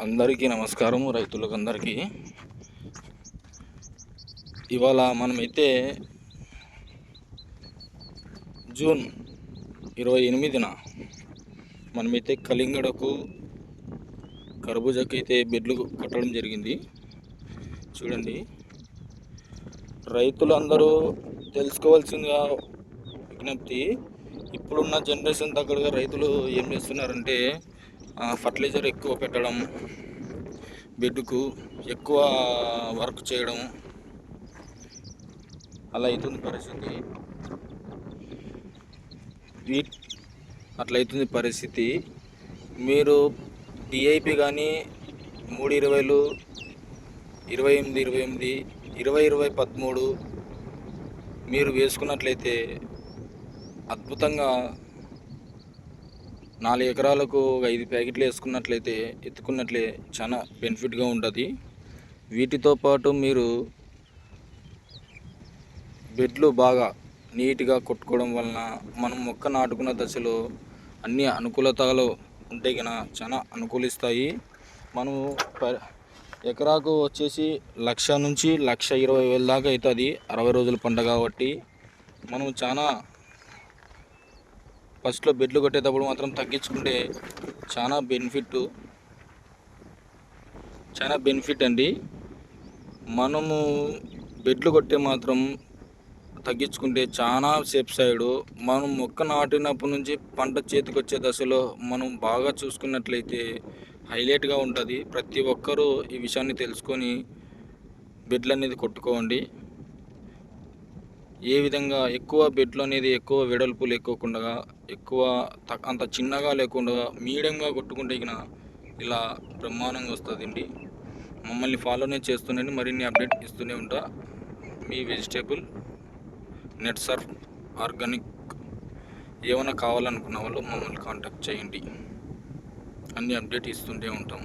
అందరికీ నమస్కారము. రైతులకు అందరికీ ఇవాళ మనమైతే జూన్ 28న మనమైతే కలింగడకు కర్బూజాకి అయితే బెడ్లు కట్టడం జరిగింది. చూడండి, రైతులందరూ తెలుసుకోవాల్సిందిగా విజ్ఞప్తి. ఇప్పుడున్న జనరేషన్ తగ్గట్టుగా రైతులు ఏం చేస్తున్నారంటే ఫర్టిలైజర్ ఎక్కువ పెట్టడం, బెడ్కు ఎక్కువ వర్క్ చేయడం, అలా అవుతుంది పరిస్థితి. అట్లయితుంది పరిస్థితి. మీరు డిఐపి కానీ 3-20లు, 28-28, 20-20-13 మీరు వేసుకున్నట్లయితే అద్భుతంగా 4 ఎకరాలకు 5 ప్యాకెట్లు వేసుకున్నట్లయితే ఎత్తుకున్నట్లే చాలా బెనిఫిట్గా ఉంటుంది. వీటితో పాటు మీరు బెడ్లు బాగా నీట్గా కొట్టుకోవడం వలన మనం మొక్క నాటుకున్న దశలో అన్ని అనుకూలతలు ఉంటే కనుక చాలా అనుకూలిస్తాయి. మనము ఎకరాకు వచ్చేసి 1,00,000 నుంచి 1,20,000 దాకా అవుతుంది. 60 రోజుల పంట కాబట్టి మనం చాలా ఫస్ట్లో బెడ్లు కొట్టేటప్పుడు మాత్రం తగ్గించుకుంటే చాలా బెనిఫిట్ అండి. మనము బెడ్లు కొట్టే మాత్రం తగ్గించుకుంటే చాలా సేఫ్ సైడు. మనం మొక్క నాటినప్పటి నుంచి పంట చేతికి వచ్చే దశలో మనం బాగా చూసుకున్నట్లయితే హైలైట్గా ఉంటుంది. ప్రతి ఒక్కరూ ఈ విషయాన్ని తెలుసుకొని బెడ్లు అనేది కొట్టుకోండి. ఏ విధంగా ఎక్కువ బెడ్లు అనేది ఎక్కువ వెడల్పు లేకోకుండా, అంత చిన్నగా లేకుండా మీడియంగా కొట్టుకుంటే ఇలా బ్రహ్మాండంగా వస్తుందండి. మమ్మల్ని ఫాలోనే చేస్తుండండి. మరిన్ని అప్డేట్ ఇస్తూనే ఉంటా. మీ వెజిటేబుల్ నెట్ సర్ఫ్ ఆర్గానిక్. ఏమైనా కావాలనుకున్న వాళ్ళు మమ్మల్ని కాంటాక్ట్ చేయండి. అన్ని అప్డేట్ ఇస్తుంటే ఉంటాం.